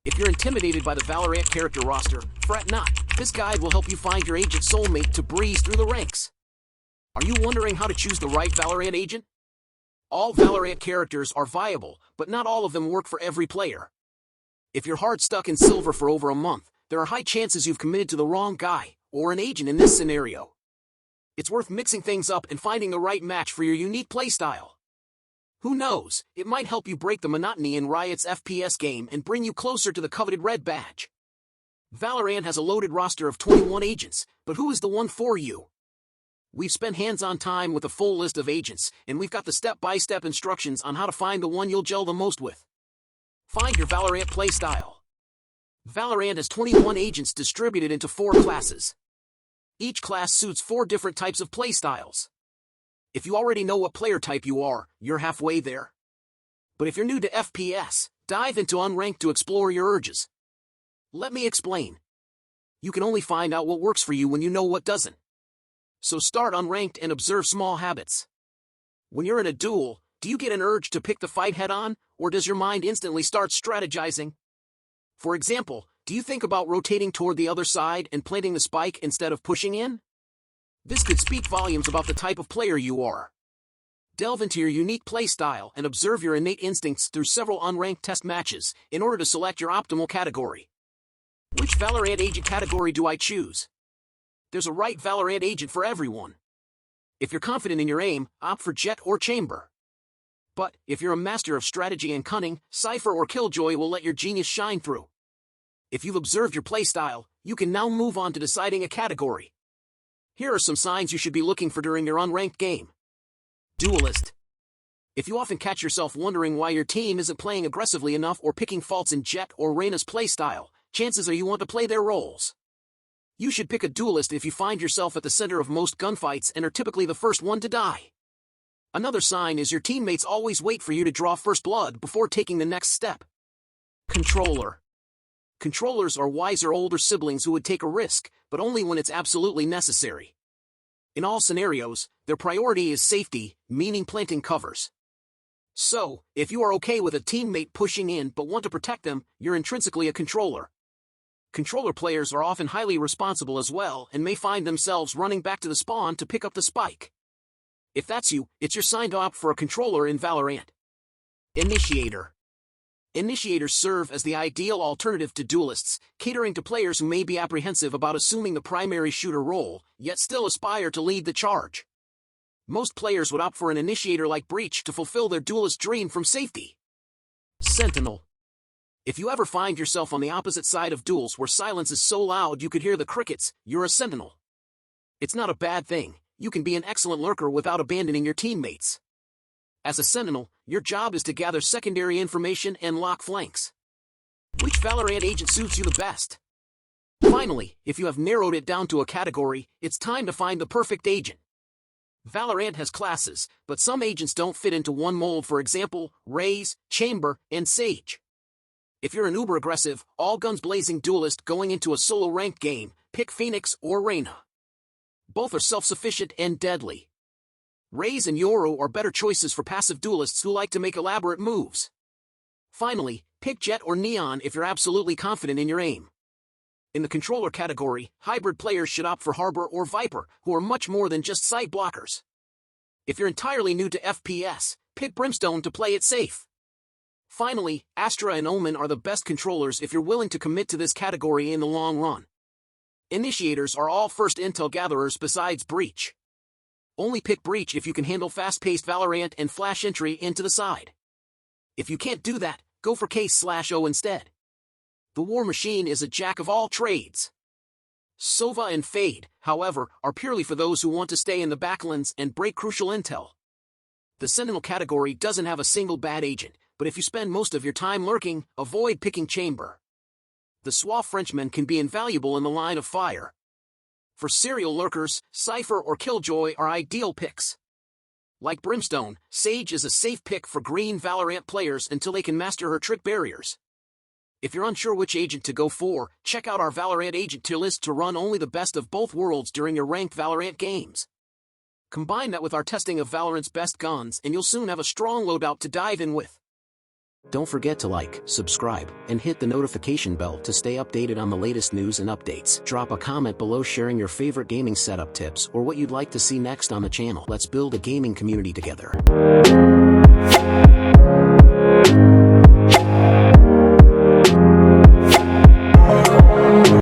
If you're intimidated by the Valorant character roster, fret not. This guide will help you find your agent soulmate to breeze through the ranks. Are you wondering how to choose the right Valorant agent? All Valorant characters are viable, but not all of them work for every player. If you're hard stuck in silver for over a month, there are high chances you've committed to the wrong guy, or an agent in this scenario. It's worth mixing things up and finding the right match for your unique playstyle. Who knows, it might help you break the monotony in Riot's FPS game and bring you closer to the coveted red badge. Valorant has a loaded roster of 21 agents, but who is the one for you? We've spent hands-on time with a full list of agents, and we've got the step-by-step instructions on how to find the one you'll gel the most with. Find your Valorant playstyle. Valorant has 21 agents distributed into 4 classes. Each class suits 4 different types of playstyles. If you already know what player type you are, you're halfway there. But if you're new to FPS, dive into Unranked to explore your urges. Let me explain. You can only find out what works for you when you know what doesn't. So start Unranked and observe small habits. When you're in a duel, do you get an urge to pick the fight head-on, or does your mind instantly start strategizing? For example, do you think about rotating toward the other side and planting the spike instead of pushing in? This could speak volumes about the type of player you are. Delve into your unique playstyle and observe your innate instincts through several unranked test matches in order to select your optimal category. Which Valorant agent category do I choose? There's a right Valorant agent for everyone. If you're confident in your aim, opt for Jet or Chamber. But if you're a master of strategy and cunning, Cypher or Killjoy will let your genius shine through. If you've observed your playstyle, you can now move on to deciding a category. Here are some signs you should be looking for during your unranked game. Duelist. If you often catch yourself wondering why your team isn't playing aggressively enough or picking faults in Jet or Reyna's playstyle, chances are you want to play their roles. You should pick a duelist if you find yourself at the center of most gunfights and are typically the first one to die. Another sign is your teammates always wait for you to draw first blood before taking the next step. Controller. Controllers are wiser older siblings who would take a risk, but only when it's absolutely necessary. In all scenarios, their priority is safety, meaning planting covers. So, if you are okay with a teammate pushing in but want to protect them, you're intrinsically a controller. Controller players are often highly responsible as well and may find themselves running back to the spawn to pick up the spike. If that's you, it's your sign to opt for a controller in Valorant. Initiator. Initiators serve as the ideal alternative to duelists, catering to players who may be apprehensive about assuming the primary shooter role, yet still aspire to lead the charge. Most players would opt for an initiator like Breach to fulfill their duelist dream from safety. Sentinel. If you ever find yourself on the opposite side of duels where silence is so loud you could hear the crickets, you're a sentinel. It's not a bad thing. You can be an excellent lurker without abandoning your teammates. As a sentinel, your job is to gather secondary information and lock flanks. Which Valorant agent suits you the best? Finally, if you have narrowed it down to a category, it's time to find the perfect agent. Valorant has classes, but some agents don't fit into one mold, for example, Raze, Chamber, and Sage. If you're an uber-aggressive, all-guns-blazing duelist going into a solo-ranked game, pick Phoenix or Reyna. Both are self-sufficient and deadly. Raze and Yoru are better choices for passive duelists who like to make elaborate moves. Finally, pick Jet or Neon if you're absolutely confident in your aim. In the controller category, hybrid players should opt for Harbor or Viper, who are much more than just sight blockers. If you're entirely new to FPS, pick Brimstone to play it safe. Finally, Astra and Omen are the best controllers if you're willing to commit to this category in the long run. Initiators are all first intel gatherers besides Breach. Only pick Breach if you can handle fast-paced Valorant and flash entry into the side. If you can't do that, go for Case/O instead. The War Machine is a jack of all trades. Sova and Fade, however, are purely for those who want to stay in the backlands and break crucial intel. The Sentinel category doesn't have a single bad agent, but if you spend most of your time lurking, avoid picking Chamber. The suave Frenchman can be invaluable in the line of fire. For serial lurkers, Cypher or Killjoy are ideal picks. Like Brimstone, Sage is a safe pick for green Valorant players until they can master her trick barriers. If you're unsure which agent to go for, check out our Valorant agent tier list to run only the best of both worlds during your ranked Valorant games. Combine that with our testing of Valorant's best guns and you'll soon have a strong loadout to dive in with. Don't forget to like, subscribe, and hit the notification bell to stay updated on the latest news and updates. Drop a comment below sharing your favorite gaming setup tips or what you'd like to see next on the channel. Let's build a gaming community together.